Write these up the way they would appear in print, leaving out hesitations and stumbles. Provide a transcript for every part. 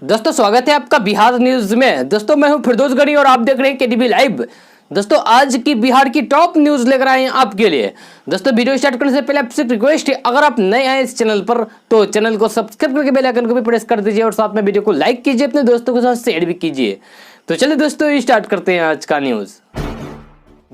दोस्तों स्वागत है आपका बिहार न्यूज में। दोस्तों मैं हूं फिरदौस गनी और आप देख रहे हैं केडीबी लाइव। दोस्तों आज की बिहार की टॉप न्यूज लेकर आए हैं आपके लिए। दोस्तों वीडियो स्टार्ट करने से पहले आपसे रिक्वेस्ट है, अगर आप नए आए इस चैनल पर तो चैनल को सब्सक्राइब करके बेल आइकन को भी प्रेस कर दीजिए और साथ में वीडियो को लाइक कीजिए, अपने दोस्तों के साथ शेयर भी कीजिए। तो चलिए दोस्तों स्टार्ट करते हैं आज का न्यूज।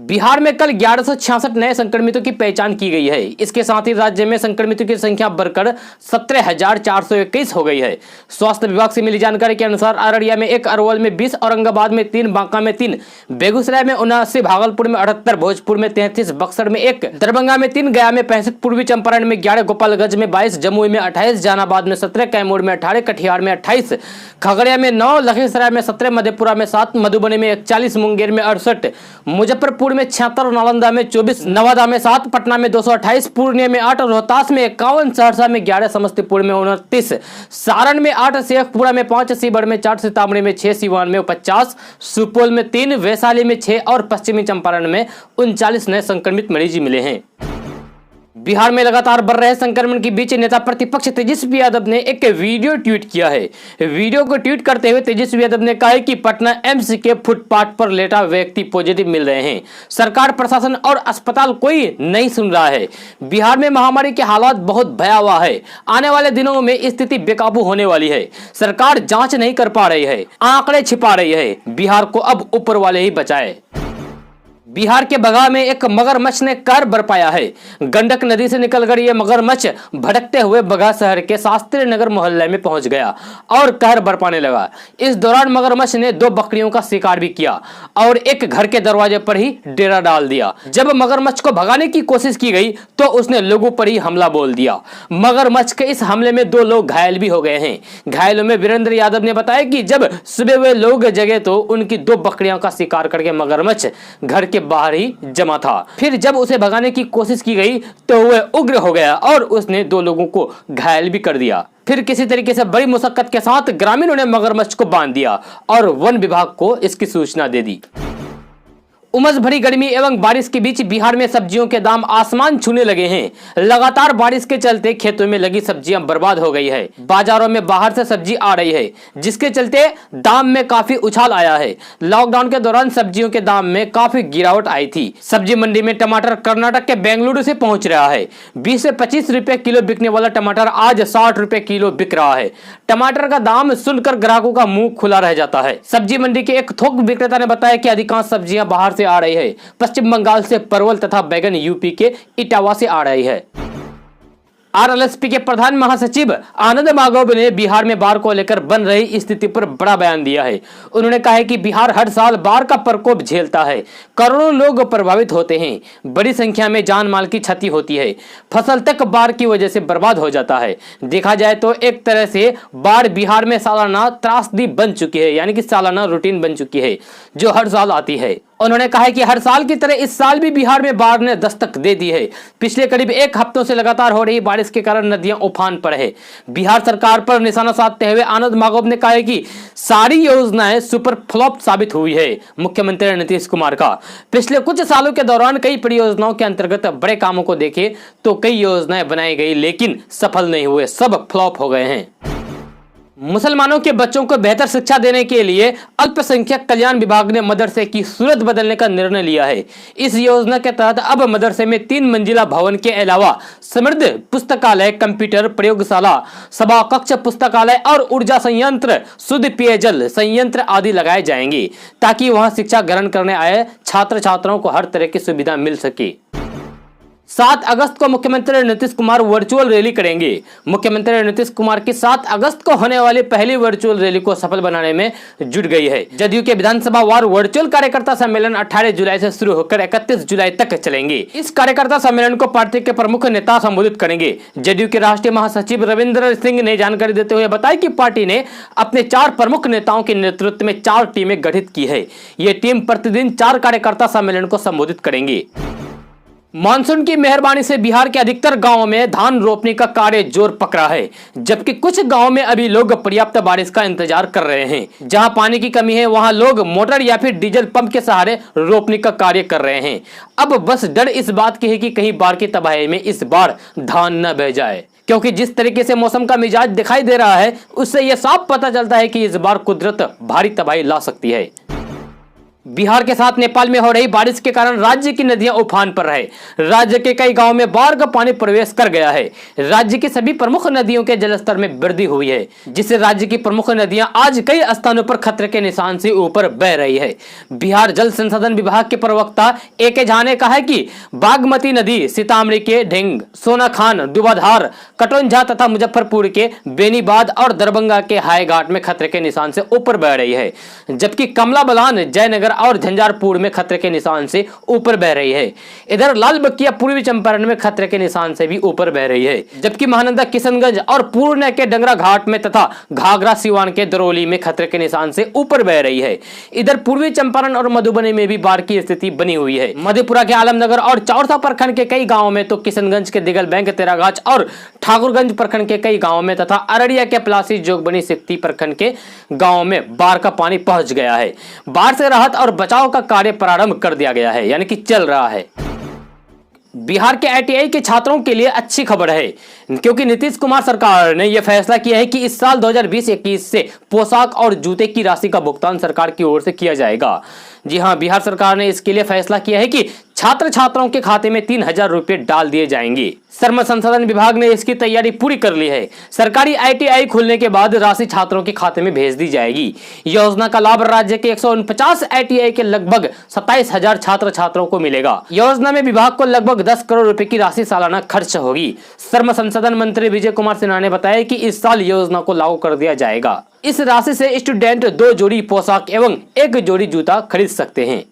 बिहार में कल 1166 नए संक्रमितों की पहचान की गई है। इसके साथ ही राज्य में संक्रमितों की संख्या बढ़कर 17,421 हो गई है। स्वास्थ्य विभाग से मिली जानकारी के अनुसार अररिया में 1, अरवल में 20, औरंगाबाद में 3, बांका में 3, बेगूसराय में 79, भागलपुर में 78, भोजपुर में 33, बक्सर में 1, दरभंगा में 3, गया में 65, पूर्वी चंपारण में 11, गोपालगंज में 22, जमुई में 28, जहानाबाद में 17, कैमूर में 18, कटिहार में 28, खगड़िया में 9, लखीसराय में 17, मधेपुरा में 7, मधुबनी में 41, मुंगेर में 68, मुजफ्फरपुर में 76, नालंदा में 24, नवादा में 7, पटना में 228, पूर्णिया में 8, रोहतास में 51, सहरसा में 11, समस्तीपुर में 29, सारण में 8, शेखपुरा में 5, शिवहर में 4, सीतामढ़ी में 6, सीवान में 50, सुपौल में 3, वैशाली में 6 और पश्चिमी चंपारण में 39 नए संक्रमित मरीज मिले हैं। बिहार में लगातार बढ़ रहे संक्रमण के बीच नेता प्रतिपक्ष तेजस्वी यादव ने एक वीडियो ट्वीट किया है। वीडियो को ट्वीट करते हुए तेजस्वी यादव ने कहा है कि पटना एम्स के फुटपाथ पर लेटा व्यक्ति पॉजिटिव मिल रहे हैं। सरकार, प्रशासन और अस्पताल कोई नहीं सुन रहा है। बिहार में महामारी के हालात बहुत भयावह है। आने वाले दिनों में स्थिति बेकाबू होने वाली है। सरकार जांच नहीं कर पा रही है, आंकड़े छिपा रही है। बिहार को अब ऊपर वाले ही बचाए। बिहार के बगहा में एक मगरमच्छ ने कहर बरपाया है। गंडक नदी से निकलकर यह मगरमच्छ भटकते हुए बगहा शहर के शास्त्री नगर मोहल्ले में पहुंच गया और कहर बरपाने लगा। इस दौरान मगरमच्छ ने 2 बकरियों का शिकार भी किया और एक घर के दरवाजे पर ही डेरा डाल दिया। जब मगरमच्छ को भगाने की कोशिश की गई तो उसने लोगों पर ही हमला बोल दिया। मगरमच्छ के इस हमले में 2 लोग घायल भी हो गए हैं। घायलों में वीरेंद्र यादव ने बताया कि जब सुबह वे लोग जगे तो उनकी 2 बकरियों का शिकार करके मगरमच्छ घर के बाहर ही जमा था। फिर जब उसे भगाने की कोशिश की गई तो वह उग्र हो गया और उसने 2 लोगों को घायल भी कर दिया। फिर किसी तरीके से बड़ी मुशक्कत के साथ ग्रामीणों ने मगरमच्छ को बांध दिया और वन विभाग को इसकी सूचना दे दी। उमस भरी गर्मी एवं बारिश के बीच बिहार में सब्जियों के दाम आसमान छूने लगे हैं। लगातार बारिश के चलते खेतों में लगी सब्जियां बर्बाद हो गई है। बाजारों में बाहर से सब्जी आ रही है, जिसके चलते दाम में काफी उछाल आया है। लॉकडाउन के दौरान सब्जियों के दाम में काफी गिरावट आई थी। सब्जी मंडी में टमाटर कर्नाटक के बेंगलुरु से पहुंच रहा है। 20 से 25 रुपए किलो बिकने वाला टमाटर आज 60 रुपए किलो बिक रहा है। टमाटर का दाम सुनकर ग्राहकों का मुंह खुला रह जाता है। सब्जी मंडी के एक थोक विक्रेता ने बताया कि अधिकांश सब्जियां बाहर आ रही है। पश्चिम बंगाल से परवल तथा बैगन यूपी के इटावा से आ रही है। आरएलएसपी के प्रधान महासचिव आनंद माघव ने बिहार में बाढ़ को लेकर बन रही स्थिति पर बड़ा बयान दिया है। उन्होंने कहा है कि बिहार हर साल बाढ़ का प्रकोप झेलता है। करोड़ों लोग प्रभावित होते हैं। बड़ी संख्या में जान माल की क्षति होती है। फसल तक बाढ़ की वजह से बर्बाद हो जाता है। देखा जाए तो एक तरह से बाढ़ बिहार में सालाना त्रासदी बन चुकी है, यानी कि सालाना रूटीन बन चुकी है जो हर साल आती है। उन्होंने कहा है कि हर साल की तरह इस साल भी बिहार में बाढ़ ने दस्तक दे दी है। पिछले करीब 1 हफ्तों से लगातार हो रही बारिश के कारण नदियां उफान पर है। बिहार सरकार पर निशाना साधते हुए आनंद माघव ने कहा है कि सारी योजनाएं सुपर फ्लॉप साबित हुई है। मुख्यमंत्री नीतीश कुमार का पिछले कुछ सालों के दौरान कई परियोजनाओं के अंतर्गत बड़े कामों को देखे तो कई योजनाएं बनाई गई लेकिन सफल नहीं हुए, सब फ्लॉप हो गए हैं। मुसलमानों के बच्चों को बेहतर शिक्षा देने के लिए अल्पसंख्यक कल्याण विभाग ने मदरसे की सूरत बदलने का निर्णय लिया है। इस योजना के तहत अब मदरसे में 3 मंजिला भवन के अलावा समृद्ध पुस्तकालय, कंप्यूटर प्रयोगशाला, सभा कक्ष, पुस्तकालय और ऊर्जा संयंत्र, शुद्ध पेयजल संयंत्र आदि लगाए जाएंगे ताकि वहां शिक्षा ग्रहण करने आए छात्र छात्राओं को हर तरह की सुविधा मिल सके। 7 अगस्त को मुख्यमंत्री नीतीश कुमार वर्चुअल रैली करेंगे। मुख्यमंत्री नीतीश कुमार की 7 अगस्त को होने वाली पहली वर्चुअल रैली को सफल बनाने में जुट गई है। जदयू के विधानसभा वार वर्चुअल कार्यकर्ता सम्मेलन 18 जुलाई से शुरू होकर 31 जुलाई तक चलेंगे। इस कार्यकर्ता सम्मेलन को पार्टी के प्रमुख नेता संबोधित करेंगे। जदयू के राष्ट्रीय महासचिव रविंद्र सिंह ने जानकारी देते हुए बताया कि पार्टी ने अपने 4 प्रमुख नेताओं के नेतृत्व में 4 टीमें गठित की है। ये टीम प्रतिदिन 4 कार्यकर्ता सम्मेलन को संबोधित करेंगे। मानसून की मेहरबानी से बिहार के अधिकतर गांवों में धान रोपने का कार्य जोर पकड़ा है, जबकि कुछ गांवों में अभी लोग पर्याप्त बारिश का इंतजार कर रहे हैं। जहां पानी की कमी है वहां लोग मोटर या फिर डीजल पंप के सहारे रोपने का कार्य कर रहे हैं। अब बस डर इस बात की है कि कहीं बाढ़ की तबाही में इस बार धान न बह जाए, क्योंकि जिस तरीके से मौसम का मिजाज दिखाई दे रहा है उससे यह साफ पता चलता है कि इस बार कुदरत भारी तबाही ला सकती है। बिहार के साथ नेपाल में हो रही बारिश के कारण राज्य की नदियां उफान पर रहे। राज्य के कई गांवों में बाढ़ का पानी प्रवेश कर गया है। राज्य की सभी प्रमुख नदियों के जलस्तर में वृद्धि हुई है, जिससे राज्य की प्रमुख नदियां आज कई स्थानों पर खतरे के निशान से ऊपर बह रही है। बिहार जल संसाधन विभाग के प्रवक्ता ए.के. झा ने कहा है कि बागमती नदी सीतामढ़ी के ढेंग, सोनाखान, दुबाधार, कटौंझा तथा मुजफ्फरपुर के बेनीबाद और दरभंगा के हाईघाट में खतरे के निशान से ऊपर बह रही है, जबकि कमला बलान, जयनगर और झंझारपुर में खतरे के निशान से ऊपर बह रही है। इधर लाल बकिया पूर्वी चंपारण में खतरे के निशान से भी ऊपर बह रही है, जबकि महानंदा किशनगंज और पूर्णिया के डंगरा घाट में तथा घाघरा सिवान के दरौली में खतरे के निशान से ऊपर बह रही है। इधर पूर्वी चंपारण और मधुबनी में भी बाढ़ की स्थिति बनी हुई है। मधेपुरा के आलमनगर और चौरसा प्रखंड के कई गाँवों में तो किशनगंज के दिगल बैंक, तेरागाछ और ठाकुरगंज प्रखंड के कई गाँवों में तथा अररिया के पलासी, जोगबनी, सिकटी प्रखंड के गाँवों में बाढ़ का पानी पहुंच गया है। बाढ़ से राहत और बचाव का कार्य प्रारंभ कर दिया गया है, यानी कि चल रहा है। बिहार के ITI के छात्रों के लिए अच्छी खबर है, क्योंकि नीतीश कुमार सरकार ने यह फैसला किया है कि इस साल 2020-21 से पोशाक और जूते की राशि का भुगतान सरकार की ओर से किया जाएगा। जी हां, बिहार सरकार ने इसके लिए फैसला किया है कि छात्र छात्राओं के खाते में 3,000 रुपए डाल दिए जाएंगे। श्रम संसाधन विभाग ने इसकी तैयारी पूरी कर ली है। सरकारी ITI खुलने के बाद राशि छात्रों के खाते में भेज दी जाएगी। योजना का लाभ राज्य के 149 ITI के लगभग 27,000 छात्र छात्राओं को मिलेगा। योजना में विभाग को लगभग 10 करोड़ रुपए की राशि सालाना खर्च होगी। श्रम संसाधन मंत्री विजय कुमार सिन्हा ने बताया कि इस साल योजना को लागू कर दिया जाएगा। इस राशि से स्टूडेंट 2 जोड़ी पोशाक एवं 1 जोड़ी जूता खरीद सकते हैं।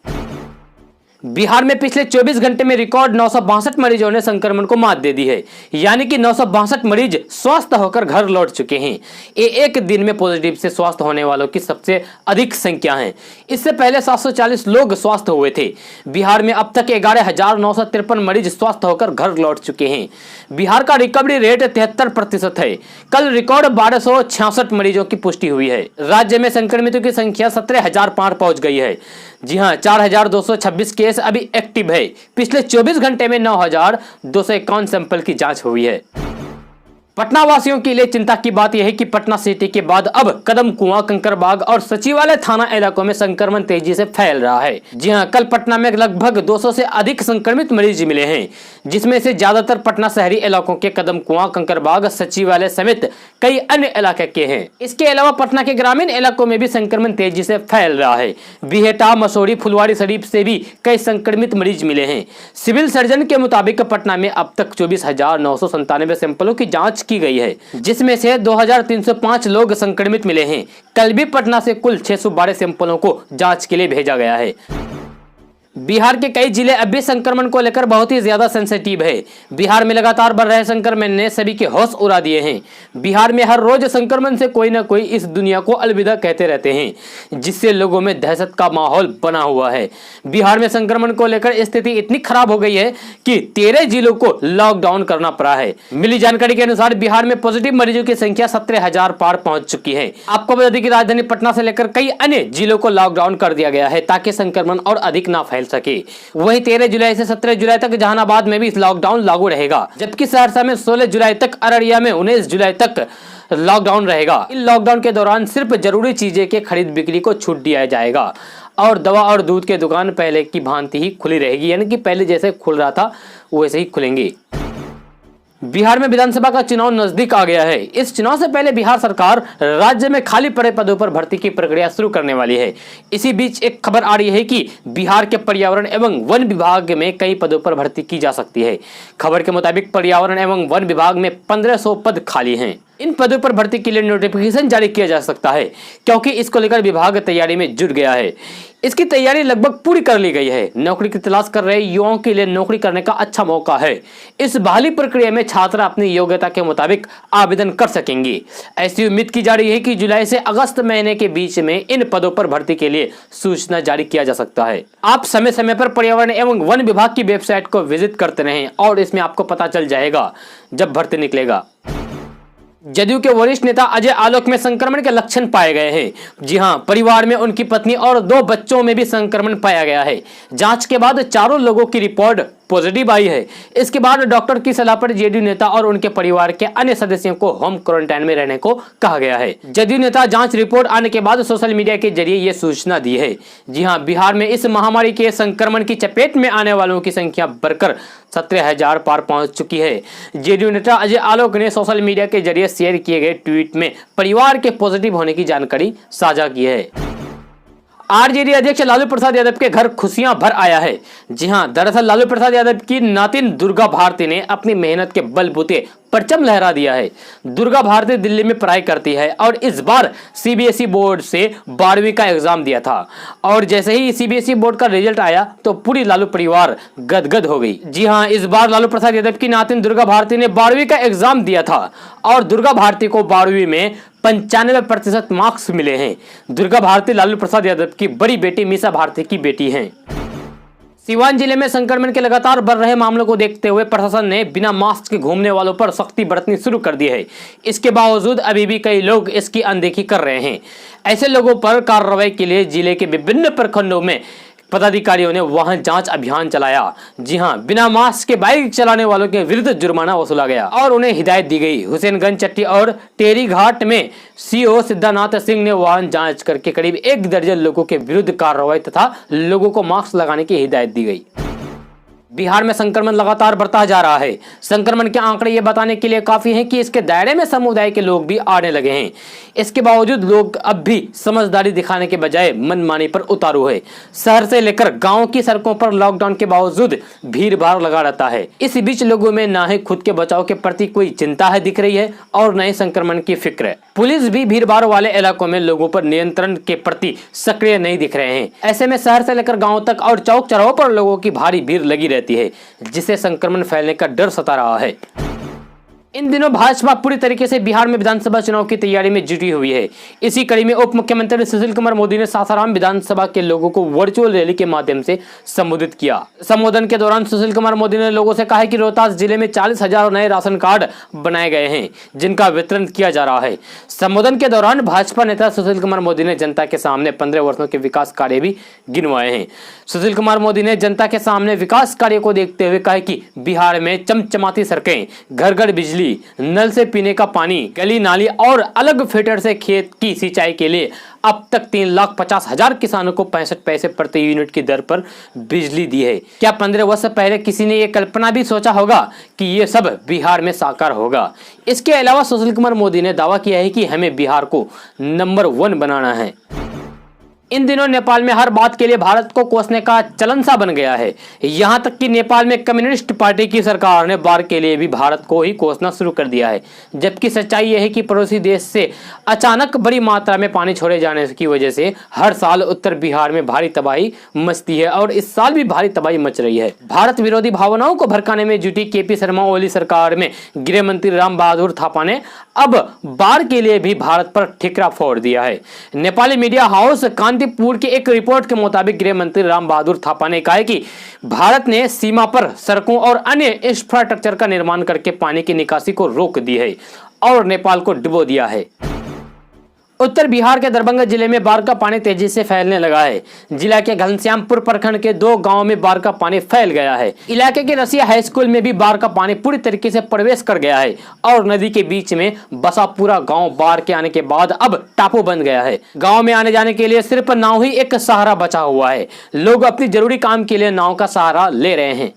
बिहार में पिछले 24 घंटे में रिकॉर्ड 962 मरीजों ने संक्रमण को मात दे दी है, यानी कि 962 मरीज स्वस्थ होकर घर लौट चुके हैं। ये एक दिन में पॉजिटिव से स्वस्थ होने वालों की सबसे अधिक संख्या है। इससे पहले 740 लोग स्वस्थ हुए थे। बिहार में अब तक 11,953 मरीज स्वस्थ होकर घर लौट चुके हैं। बिहार का रिकवरी रेट 73% है। कल रिकॉर्ड 1266 मरीजों की पुष्टि हुई है। राज्य में संक्रमितों की संख्या 17,000 पार पहुंच गई है। जी हां, 4,226 केस अभी एक्टिव है। पिछले 24 घंटे में 9,251 सैंपल की जांच हुई है। पटना वासियों के लिए चिंता की बात यह है कि पटना सिटी के बाद अब कदम कुआं, कंकरबाग और सचिवालय थाना इलाकों में संक्रमण तेजी से फैल रहा है। जी हां, कल पटना में लगभग 200 से अधिक संक्रमित मरीज मिले हैं, जिसमें से ज्यादातर पटना शहरी इलाकों के कदम कुआं, कंकरबाग, सचिवालय समेत कई अन्य इलाके के हैं। इसके अलावा पटना के ग्रामीण इलाकों में भी संक्रमण तेजी से फैल रहा है। बिहेटा, मसौड़ी, फुलवारी शरीफ से भी कई संक्रमित मरीज मिले हैं। सिविल सर्जन के मुताबिक पटना में अब तक 24,997 सैंपलों की जाँच की गई है, जिसमें से 2,305 लोग संक्रमित मिले हैं। कल भी पटना से कुल 612 सैंपलों को जांच के लिए भेजा गया है। बिहार के कई जिले अब भी संक्रमण को लेकर बहुत ही ज्यादा सेंसिटिव है। बिहार में लगातार बढ़ रहे संक्रमण ने सभी के होश उड़ा दिए हैं। बिहार में हर रोज संक्रमण से कोई न कोई इस दुनिया को अलविदा कहते रहते हैं, जिससे लोगों में दहशत का माहौल बना हुआ है। बिहार में संक्रमण को लेकर स्थिति इतनी खराब हो गई है कि 13 जिलों को लॉकडाउन करना पड़ा है। मिली जानकारी के अनुसार बिहार में पॉजिटिव मरीजों की संख्या 17,000 पार पहुंच चुकी है। आपको बता दें कि राजधानी पटना से लेकर कई अन्य जिलों को लॉकडाउन कर दिया गया है, ताकि संक्रमण और अधिक ना फैल सके। वहीं 13 जुलाई से 17 जुलाई तक जहानाबाद में भी लॉकडाउन लागू रहेगा, जबकि सहरसा में 16 जुलाई तक, अररिया में 19 जुलाई तक लॉकडाउन रहेगा। इन लॉकडाउन के दौरान सिर्फ जरूरी चीजें के खरीद बिक्री को छूट दिया जाएगा और दवा और दूध के दुकान पहले की भांति ही खुली रहेगी, यानी कि पहले जैसे खुल रहा था वैसे ही खुलेंगी। बिहार में विधानसभा का चुनाव नजदीक आ गया है। इस चुनाव से पहले बिहार सरकार राज्य में खाली पड़े पदों पर भर्ती की प्रक्रिया शुरू करने वाली है। इसी बीच एक खबर आ रही है कि बिहार के पर्यावरण एवं वन विभाग में कई पदों पर भर्ती की जा सकती है। खबर के मुताबिक पर्यावरण एवं वन विभाग में 1500 पद खाली हैं। इन पदों पर भर्ती के लिए नोटिफिकेशन जारी किया जा सकता है, क्योंकि इसको लेकर विभाग तैयारी में जुट गया है। इसकी तैयारी लगभग पूरी कर ली गई है। नौकरी की तलाश कर रहे युवाओं के लिए नौकरी करने का अच्छा मौका है। इस बहाली प्रक्रिया में छात्र अपनी योग्यता के मुताबिक आवेदन कर सकेंगे। ऐसी उम्मीद की जा रही है कि जुलाई से अगस्त महीने के बीच में इन पदों पर भर्ती के लिए सूचना जारी किया जा सकता है। आप समय समय पर पर्यावरण एवं वन विभाग की वेबसाइट को विजिट करते रहें और इसमें आपको पता चल जाएगा जब भर्ती निकलेगा। जदयू के वरिष्ठ नेता अजय आलोक में संक्रमण के लक्षण पाए गए हैं। जी हां, परिवार में उनकी पत्नी और 2 बच्चों में भी संक्रमण पाया गया है। जांच के बाद चारों लोगों की रिपोर्ट पॉजिटिव आई है। इसके बाद डॉक्टर की सलाह पर जेडीयू नेता और उनके परिवार के अन्य सदस्यों को होम क्वारंटाइन में रहने को कहा गया है। जेडीयू नेता जांच रिपोर्ट आने के बाद सोशल मीडिया के जरिए यह सूचना दी है। जी हां, बिहार में इस महामारी के संक्रमण की चपेट में आने वालों की संख्या बढ़कर 17,000 पार पहुंच चुकी है। जेडीयू नेता अजय आलोक ने सोशल मीडिया के जरिए शेयर किए गए ट्वीट में परिवार के पॉजिटिव होने की जानकारी साझा की है। आरजेडी अध्यक्ष लालू प्रसाद यादव के घर खुशियां भर आया है। जी हां, दरअसल लालू प्रसाद यादव की नातिन दुर्गा भारती ने अपनी मेहनत के बलबूते परचम लहरा दिया है। दुर्गा भारती दिल्ली में पढ़ाई करती है और इस बार सीबीएसई बोर्ड से 12वीं का एग्जाम दिया था और जैसे ही सीबीएसई बोर्ड का रिजल्ट आया तो पूरी लालू परिवार गदगद हो गई। जी हां, इस बार लालू प्रसाद यादव की नातिन दुर्गा भारती ने 12वीं का एग्जाम दिया था और दुर्गा भारती को 12वीं में 95% मार्क्स मिले हैं। दुर्गा भारती लालू प्रसाद यादव की बड़ी बेटी मीसा भारती की बेटी हैं। सीवान जिले में संक्रमण के लगातार बढ़ रहे मामलों को देखते हुए प्रशासन ने बिना मास्क के घूमने वालों पर सख्ती बरतनी शुरू कर दी है। इसके बावजूद अभी भी कई लोग इसकी अनदेखी कर रहे हैं। ऐसे लोगों पर कार्रवाई के लिए जिले के विभिन्न प्रखंडों में पदाधिकारियों ने वहां जांच अभियान चलाया। जी हां, बिना मास्क के बाइक चलाने वालों के विरुद्ध जुर्माना वसूला गया और उन्हें हिदायत दी गई। हुसैनगंज, चट्टी और टेरी घाट में सीओ सिद्धानाथ सिंह ने वाहन जांच करके करीब 1 दर्जन लोगों के विरुद्ध कार्रवाई तथा लोगों को मास्क लगाने की हिदायत दी गई। बिहार में संक्रमण लगातार बढ़ता जा रहा है। संक्रमण के आंकड़े ये बताने के लिए काफी हैं कि इसके दायरे में समुदाय के लोग भी आने लगे हैं। इसके बावजूद लोग अब भी समझदारी दिखाने के बजाय मनमानी पर उतारू है। शहर से लेकर गांव की सड़कों पर लॉकडाउन के बावजूद भीड़ भाड़ लगा रहता है। इस बीच लोगों में न ही खुद के बचाव के प्रति कोई चिंता है दिख रही है और न ही संक्रमण की फिक्र है। पुलिस भी भीड़ भाड़ वाले इलाकों में लोगों पर नियंत्रण के प्रति सक्रिय नहीं दिख रहे हैं। ऐसे में शहर से लेकर गाँव तक और चौक चौराहों पर लोगों की भारी भीड़ लगी रहती है, जिससे संक्रमण फैलने का डर सता रहा है। इन दिनों भाजपा पूरी तरीके से बिहार में विधानसभा चुनाव की तैयारी में जुटी हुई है। इसी कड़ी में उप मुख्यमंत्री सुशील कुमार मोदी ने सासाराम विधानसभा के लोगों को वर्चुअल रैली के माध्यम से संबोधित किया। संबोधन के दौरान सुशील कुमार मोदी ने लोगों से कहा कि रोहतास जिले में 40,000 नए राशन कार्ड बनाए गए हैं, जिनका वितरण किया जा रहा है। संबोधन के दौरान भाजपा नेता सुशील कुमार मोदी ने जनता के सामने 15 वर्षों के विकास कार्य भी गिनवाए हैं। सुशील कुमार मोदी ने जनता के सामने विकास कार्य को देखते हुए कहा कि बिहार में चमचमाती सड़कें, घर घर बिजली, नल से पीने का पानी, गली नाली और अलग फिल्टर से खेत की सिंचाई के लिए अब तक 3,50,000 किसानों को 65 पैसे प्रति यूनिट की दर पर बिजली दी है। क्या 15 वर्ष पहले किसी ने ये कल्पना भी सोचा होगा कि ये सब बिहार में साकार होगा? इसके अलावा सुशील कुमार मोदी ने दावा किया है कि हमें बिहार को नंबर 1 बनाना है। इन दिनों नेपाल में हर बात के लिए भारत को कोसने का चलन सा बन गया है। यहाँ तक कि नेपाल में कम्युनिस्ट पार्टी की सरकार ने बाढ़ के लिए भी भारत को ही कोसना शुरू कर दिया है, जबकि सच्चाई यह है कि पड़ोसी देश से अचानक बड़ी मात्रा में पानी छोड़े जाने की वजह से हर साल उत्तर बिहार में भारी तबाही मचती है और इस साल भी भारी तबाही मच रही है। भारत विरोधी भावनाओं को भड़काने में जुटी केपी शर्मा ओली सरकार में गृह मंत्री राम बहादुर थापा ने अब बाढ़ के लिए भी भारत पर ठिकरा फोड़ दिया है। नेपाली मीडिया हाउस कांतिपुर की एक रिपोर्ट के मुताबिक गृह मंत्री राम बहादुर थापा ने कहा है कि भारत ने सीमा पर सड़कों और अन्य इंफ्रास्ट्रक्चर का निर्माण करके पानी की निकासी को रोक दी है और नेपाल को डुबो दिया है। उत्तर बिहार के दरभंगा जिले में बाढ़ का पानी तेजी से फैलने लगा है। जिला के घनश्यामपुर प्रखंड के 2 गांवों में बाढ़ का पानी फैल गया है। इलाके के रसिया हाई स्कूल में भी बाढ़ का पानी पूरी तरीके से प्रवेश कर गया है और नदी के बीच में बसा पूरा गांव बाढ़ के आने के बाद अब टापू बन गया है। गांव में आने जाने के लिए सिर्फ नाव ही एक सहारा बचा हुआ है। लोग अपनी जरूरी काम के लिए नाव का सहारा ले रहे हैं।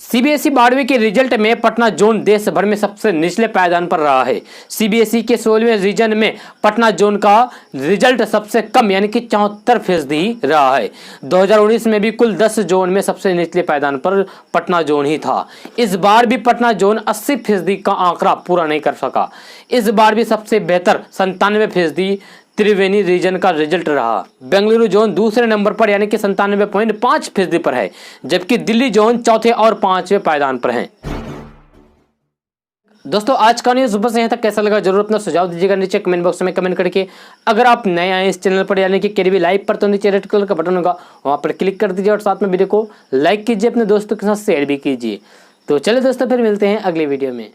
सीबीएसई 12वीं के रिजल्ट में पटना जोन देश भर में सबसे निचले पायदान पर रहा है। सीबीएसई के 16वें रीजन में पटना जोन का रिजल्ट सबसे कम यानी कि 74% ही रहा है। 2019 में भी कुल 10 जोन में सबसे निचले पायदान पर पटना जोन ही था। इस बार भी पटना जोन 80% का आंकड़ा पूरा नहीं कर सका। इस बार भी सबसे बेहतर 97% त्रिवेणी रीजन का रिजल्ट रहा। बेंगलुरु जोन दूसरे नंबर पर यानी कि 97.5% पर है, जबकि दिल्ली जोन चौथे और 5वें पायदान पर है। दोस्तों आज का न्यूज़ सुबह से यहाँ तक कैसा लगा जरूर अपना सुझाव दीजिएगा नीचे कमेंट बॉक्स में कमेंट करके। अगर आप नए आए इस चैनल पर यानी कि केडीबी लाइव पर तो नीचे रेड कलर का बटन होगा, वहाँ पर क्लिक कर दीजिए और साथ में वीडियो को लाइक कीजिए, अपने दोस्तों के साथ शेयर भी कीजिए। तो चलिए दोस्तों फिर मिलते हैं अगले वीडियो में।